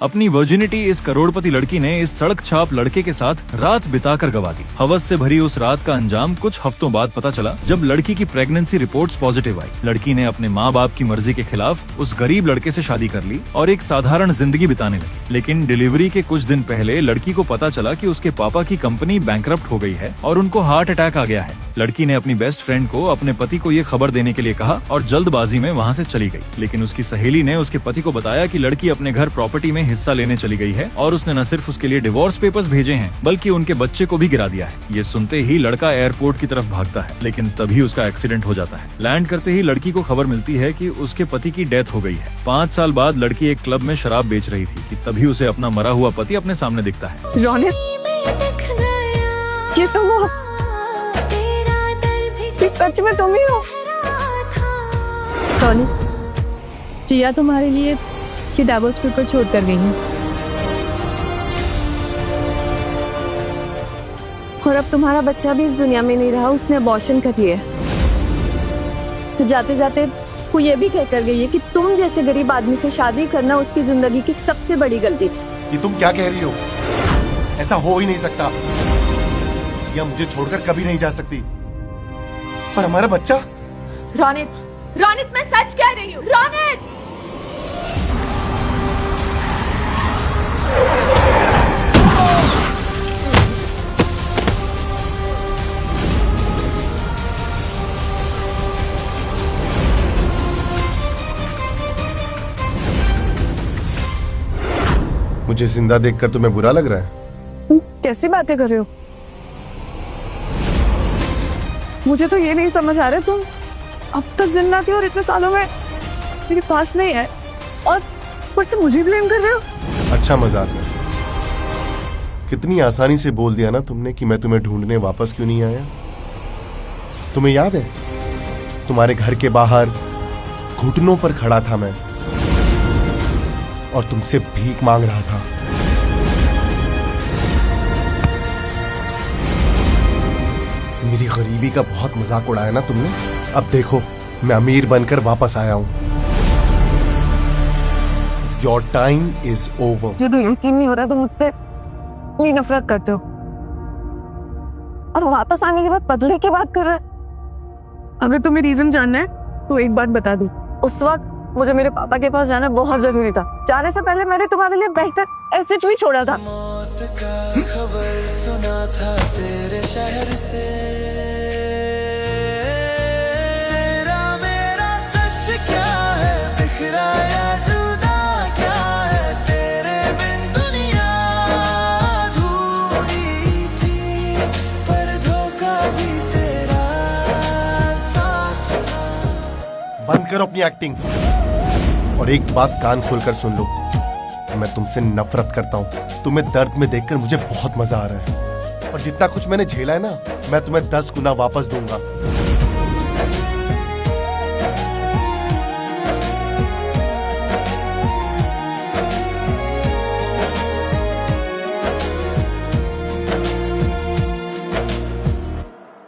अपनी वर्जिनिटी इस करोड़पति लड़की ने इस सड़क छाप लड़के के साथ रात बिताकर गवा दी। हवस से भरी उस रात का अंजाम कुछ हफ्तों बाद पता चला, जब लड़की की प्रेगनेंसी रिपोर्ट्स पॉजिटिव आई। लड़की ने अपने माँ बाप की मर्जी के खिलाफ उस गरीब लड़के से शादी कर ली और एक साधारण जिंदगी बिताने लगी। लेकिन डिलीवरी के कुछ दिन पहले लड़की को पता चला कि उसके पापा की कंपनी बैंकरप्ट हो गई है और उनको हार्ट अटैक आ गया है। लड़की ने अपनी बेस्ट फ्रेंड को अपने पति को ये खबर देने के लिए कहा और जल्दबाजी में वहाँ से चली गई। लेकिन उसकी सहेली ने उसके पति को बताया कि लड़की अपने घर प्रॉपर्टी में हिस्सा लेने चली गई है और उसने न सिर्फ उसके लिए डिवोर्स पेपर्स भेजे हैं, बल्कि उनके बच्चे को भी गिरा दिया है। ये सुनते ही लड़का एयरपोर्ट की तरफ भागता है, लेकिन तभी उसका एक्सीडेंट हो जाता है। लैंड करते ही लड़की को खबर मिलती है कि उसके पति की डेथ हो गई है। 5 साल बाद लड़की एक क्लब में शराब बेच रही थी कि तभी उसे अपना मरा हुआ पति अपने सामने दिखता है। रौनक, ये तुम हो? सच में तुम ही हो? रौनक, जिया तुम्हारे लिए ये डिवोर्स पेपर छोड़ कर गई है और अब तुम्हारा बच्चा भी इस दुनिया में नहीं रहा, उसने अबॉर्शन कर लिया। जाते जाते वो ये भी कह कर गई है कि तुम जैसे गरीब आदमी से शादी करना उसकी जिंदगी की सबसे बड़ी गलती थी। ये तुम क्या कह रही हो? ऐसा हो ही नहीं सकता। जिया मुझे छोड़कर कभी नहीं जा सकती। पर हमारा बच्चा? रौनक, रौनक, मैं सच कह रही हूँ। रौनक, मुझे जिंदा देखकर तुम्हें बुरा लग रहा है? तुम कैसी बातें कर रहे हो? मुझे तो ये नहीं समझ आ रहा, तुम अब तक जिंदा थी और इतने सालों में मेरे पास नहीं है और ऊपर से मुझे ब्लेम कर रहे हो। अच्छा मजाक है। कितनी आसानी से बोल दिया ना तुमने कि मैं तुम्हें ढूंढने वापस क्यों नहीं आया। तुम्हें याद है, तुम्हारे घर के बाहर घुटनों पर खड़ा था मैं और तुमसे भीख मांग रहा था। मेरी गरीबी का बहुत मजाक उड़ाया ना तुमने। अब देखो, मैं अमीर बनकर वापस आया हूं। Your time is over। जो तो यकीन नहीं हो रहा, तुम मुझसे इतनी नफरत करते हो और वापस आने के बाद बदले की बात कर रहे हो। अगर तुम्हें रीजन जानना है तो एक बात बता दूं, उस वक्त मुझे मेरे पापा के पास जाना बहुत जरूरी था। जाने से पहले मैंने तुम्हारे लिए बेहतर ऐसे भी छोड़ा था। मौत का खबर सुना था तेरे शहर से, तेरा मेरा सच क्या है, बिखरा या जुदा क्या है, तेरे बिन दुनिया अधूरी थी, पर धोखा भी तेरा साथ था। बंद करो अपनी एक्टिंग और एक बात कान खोलकर सुन लो। मैं तुमसे नफरत करता हूँ। तुम्हें दर्द में देखकर मुझे बहुत मजा आ रहा है और जितना कुछ मैंने झेला है ना, मैं तुम्हें 10 गुना वापस दूंगा।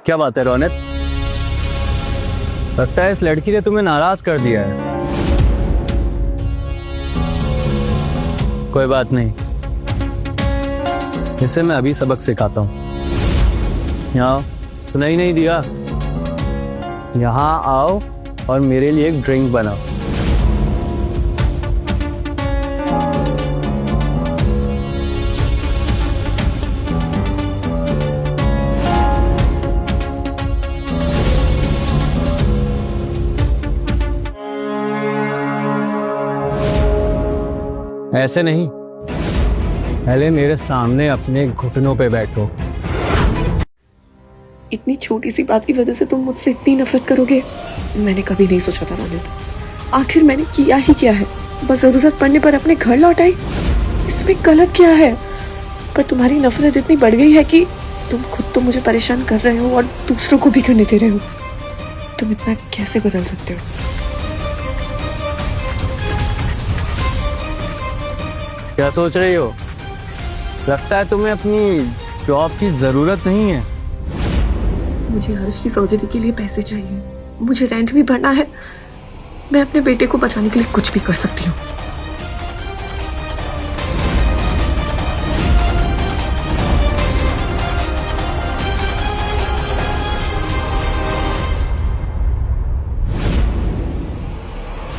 क्या बात है रौनक, लगता है इस लड़की ने तुम्हें नाराज कर दिया है। कोई बात नहीं, इसे मैं अभी सबक सिखाता हूँ। यहाँ सुनाई नहीं दिया? यहाँ आओ और मेरे लिए एक ड्रिंक बनाओ। ऐसे नहीं, पहले मेरे सामने अपने घुटनों पे बैठो। इतनी छोटी सी बात की वजह से तुम मुझसे इतनी नफरत करोगे, मैंने कभी नहीं सोचा था रौनक। आखिर मैंने किया ही क्या है? बस जरूरत पड़ने पर अपने घर लौट आई। इसमें गलत क्या है? पर तुम्हारी नफरत इतनी बढ़ गई है कि तुम खुद तो मुझे परेशान कर रहे हो और दूसरों को भी करने दे रहे हो। तुम इतना कैसे बदल सकते हो? क्या सोच रही हो? लगता है तुम्हें अपनी जॉब की जरूरत नहीं है। मुझे हर्ष की सर्जरी के लिए पैसे चाहिए, मुझे रेंट भी भरना है। मैं अपने बेटे को बचाने के लिए कुछ भी कर सकती हूँ।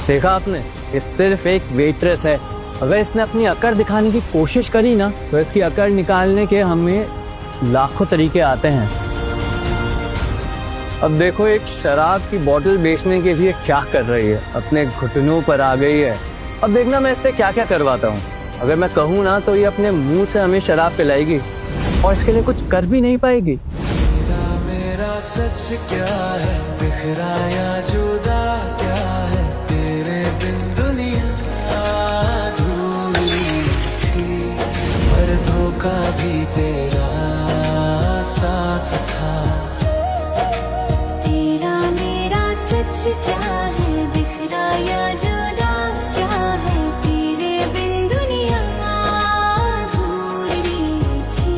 देखा आपने, ये सिर्फ एक वेट्रेस है। अगर इसने अपनी अकड़ दिखाने की कोशिश करी ना तो इसकी अकड़ निकालने के हमें लाखों तरीके आते हैं। अब देखो, एक शराब की बोतल बेचने के लिए क्या कर रही है, अपने घुटनों पर आ गई है। अब देखना मैं इससे क्या क्या करवाता हूँ। अगर मैं कहूँ ना तो ये अपने मुंह से हमें शराब पिलाएगी और इसके लिए कुछ कर भी नहीं पाएगी। तेरा मेरा सच क्या है, बिखरा या जुदा क्या है, तेरे बिन दुनिया अधूरी थी, पर धोखा भी तेरा साथ था। तेरा मेरा सच क्या है, बिखरा या जुदा क्या है, तेरे बिन दुनिया अधूरी थी,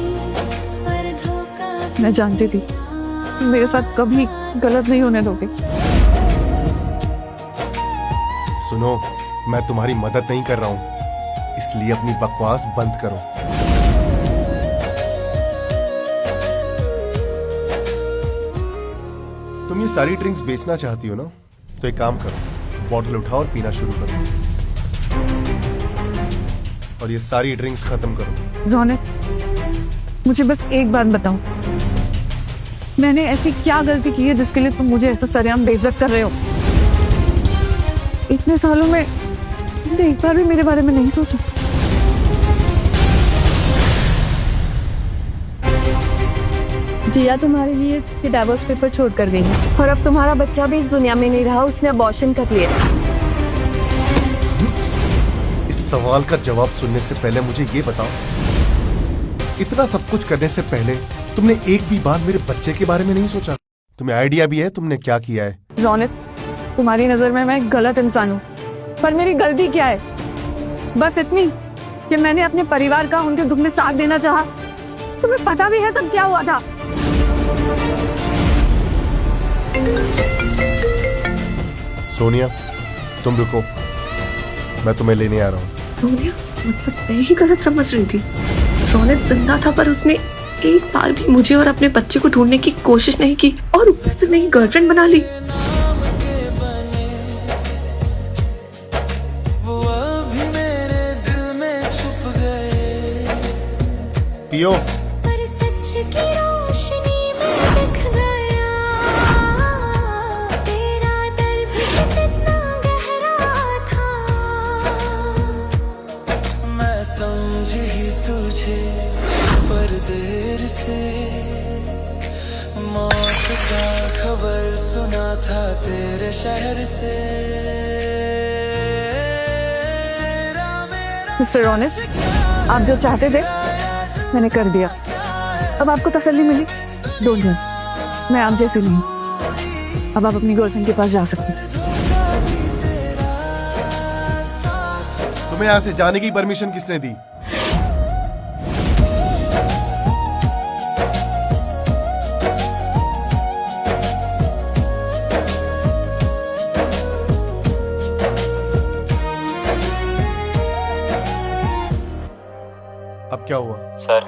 पर धोखा भी मैं जानती थी मेरे साथ कभी गलत नहीं होने दोगे। सुनो, मैं तुम्हारी मदद नहीं कर रहा हूं, इसलिए अपनी बकवास बंद करो। तुम ये सारी ड्रिंक्स बेचना चाहती हो ना, तो एक काम करो, बॉटल उठाओ और पीना शुरू करो, और ये सारी ड्रिंक्स खत्म करो। जॉनेट, मुझे बस एक बात बताओ, मैंने ऐसी क्या गलती की है जिसके लिए तुम मुझे ऐसा सरेआम बेइज्जत कर रहे हो? इतने सालों में तुमने एक बार भी मेरे बारे में नहीं सोचा। जिया तुम्हारे लिए डाइवोर्स पेपर छोड़ कर गई है और अब तुम्हारा बच्चा भी इस दुनिया में नहीं रहा, उसने अबॉर्शन कर लिया। इस सवाल का जवाब सुनने से पहले मुझे ये बताओ, इतना सब कुछ करने से पहले तुमने एक भी बार मेरे बच्चे के बारे में नहीं सोचा? तुम्हें आइडिया भी है तुमने क्या किया है? जॉनेट, तुम्हारी नजर में मैं एक गलत इंसान हूँ, पर मेरी गलती क्या है? बस इतनी कि मैंने अपने परिवार का उनके दुख में साथ देना चाहा। तुम्हें पता भी है तब क्या हुआ था। सोनिया, तुम रुको, मैं तुम्हें लेने आ रहा हूँ। सोनिया, मतलब मैं ही गलत समझ रही थी। रौनक जिंदा था पर उसने एक बार भी मुझे और अपने बच्चे को ढूंढने की कोशिश नहीं की और ऊपर से मेरी गर्लफ्रेंड बना ली। वो अभी मेरे दिल में छुप गए। पियो। पर सच की रोशनी में दिख गया, तेरा दर्द भी कितना गहरा था। मैं समझी तुझे पर देर से, मौत का खबर सुना था तेरे शहर से। तेरा मेरा मिस्टर रौनक, आप जो चाहते थे मैंने कर दिया। अब आपको तसल्ली मिली? डोंट वरी, मैं आप जैसी नहीं। अब आप अपनी गर्लफ्रेंड के पास जा सकते हैं। तुम्हें यहाँ से जाने की परमिशन किसने दी? अब क्या हुआ? सर,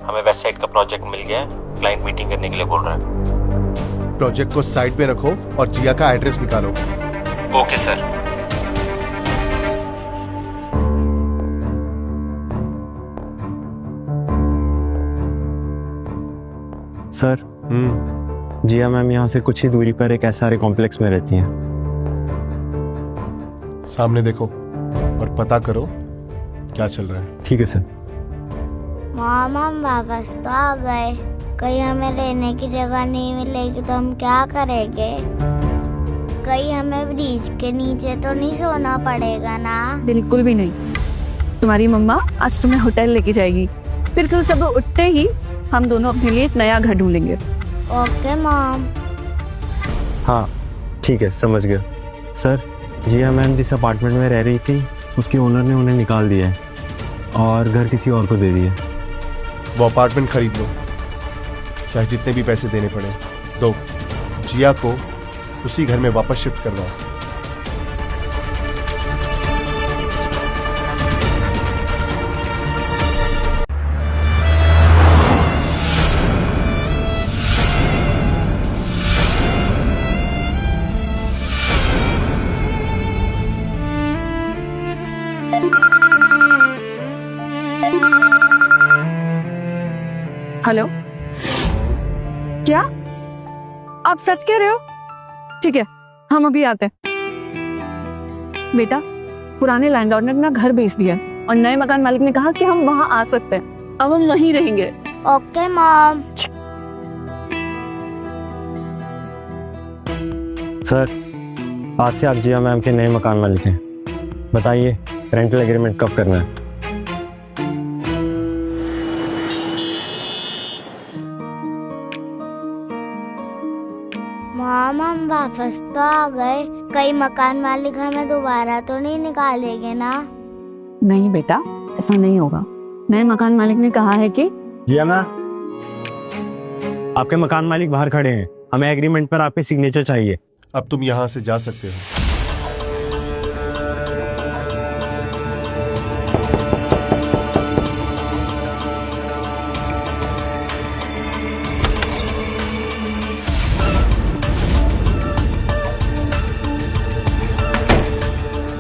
हमें वेस्ट साइड का प्रोजेक्ट मिल गया है, क्लाइंट मीटिंग करने के लिए बोल रहा है। प्रोजेक्ट को साइड पे रखो और जिया का एड्रेस निकालो। Okay sir. सर, जिया मैम यहाँ से कुछ ही दूरी पर एक एसआरए कॉम्प्लेक्स में रहती हैं। सामने देखो और पता करो क्या चल रहा है। ठीक है सर। मॉम, हम वापस तो आ गए, कहीं हमें रहने की जगह नहीं मिलेगी तो हम क्या करेंगे? कहीं हमें ब्रिज के नीचे तो नहीं सोना पड़ेगा ना? बिल्कुल भी नहीं। तुम्हारी मम्मा आज तुम्हें होटल लेके जाएगी, फिर कल सुबह उठते ही हम दोनों अपने लिए एक नया घर ढूंढेंगे। Okay mom. हाँ ठीक है, समझ गया। सर, जिया मैम जिस अपार्टमेंट में रह रही थी उसके ओनर ने उन्हें निकाल दिया है और घर किसी और को दे दिया। वो अपार्टमेंट खरीद लो, चाहे जितने भी पैसे देने पड़े। तो जिया को उसी घर में वापस शिफ्ट कर दो। हेलो, क्या आप सच कह रहे हो? ठीक है, हम अभी आते हैं। बेटा, पुराने लैंडलॉर्ड ने अपना घर बेच दिया और नए मकान मालिक ने कहा कि हम वहाँ आ सकते हैं। अब हम वहीं रहेंगे। Okay mom. सर, आज से आप जिया मैम के नए मकान मालिक हैं। बताइए रेंटल एग्रीमेंट कब करना है? मॉम, हम वापस तो आ गए। कई मकान मालिक हमें दोबारा तो नहीं निकालेंगे ना? नहीं बेटा, ऐसा नहीं होगा। नए मकान मालिक ने कहा है कि जिया मैम, आपके मकान मालिक बाहर खड़े हैं। हमें एग्रीमेंट पर आपके सिग्नेचर चाहिए। अब तुम यहाँ से जा सकते हो।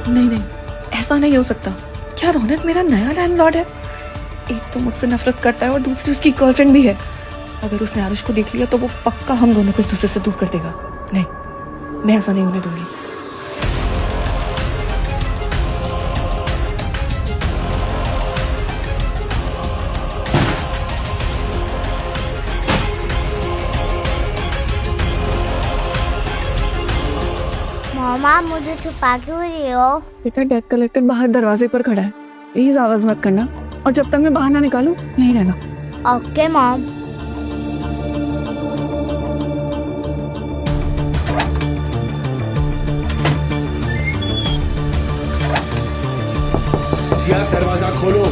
नहीं नहीं, ऐसा नहीं हो सकता। क्या रौनक मेरा नया लैंडलॉर्ड है? एक तो मुझसे नफरत करता है और दूसरी उसकी गर्लफ्रेंड भी है। अगर उसने आरुष को देख लिया तो वो पक्का हम दोनों को एक दूसरे से दूर कर देगा। नहीं, मैं ऐसा नहीं होने दूंगी। मामा, मुझे छुपा क्यों रही हो? बेटा, डेट कलेक्टर बाहर दरवाजे पर खड़ा है। प्लीज आवाज मत करना और जब तक मैं बाहर ना निकालूं यहीं रहना। Okay mom. जिया, दरवाजा खोलो।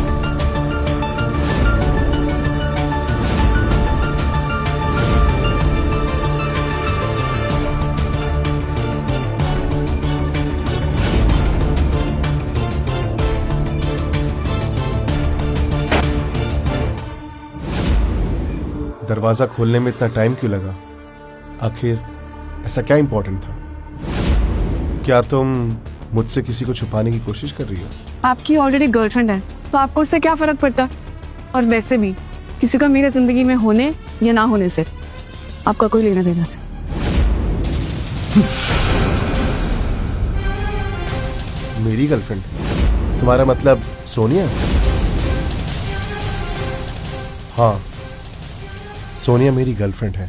दरवाजा खोलने में इतना टाइम क्यों लगा? आखिर ऐसा क्या इंपॉर्टेंट था? क्या तुम मुझसे किसी को छुपाने की कोशिश कर रही हो? आपकी ऑलरेडी गर्लफ्रेंड है तो आपको उससे क्या फर्क पड़ता? और वैसे भी किसी का मेरे जिंदगी में होने या ना होने से आपका कोई लेना देना नहीं। मेरी गर्लफ्रेंड? तुम्हारा मतलब सोनिया? हाँ, सोनिया मेरी गर्लफ्रेंड है।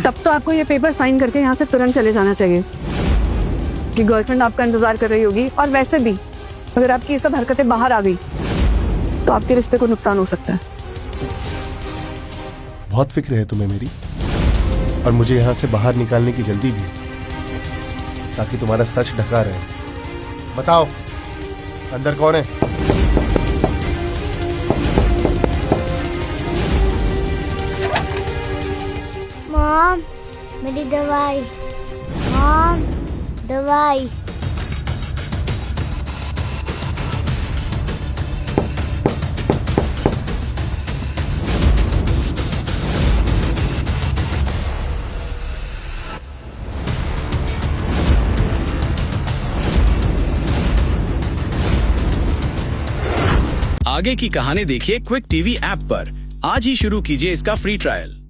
तब तो आपको ये पेपर साइन करके यहाँ से तुरंत चले जाना चाहिए कि गर्लफ्रेंड आपका इंतजार कर रही होगी। और वैसे भी अगर आपकी ये सब हरकतें बाहर आ गई तो आपके रिश्ते को नुकसान हो सकता है। बहुत फिक्र है तुम्हें मेरी, और मुझे यहाँ से बाहर निकालने की जल्दी भी है ताकि तुम्हारा सच ढका रहे। बताओ, अंदर कौन है? मॉम, मेरी दवाई। मॉम, दवाई। आगे की कहानी देखिए क्विक टीवी ऐप पर। आज ही शुरू कीजिए इसका फ्री ट्रायल।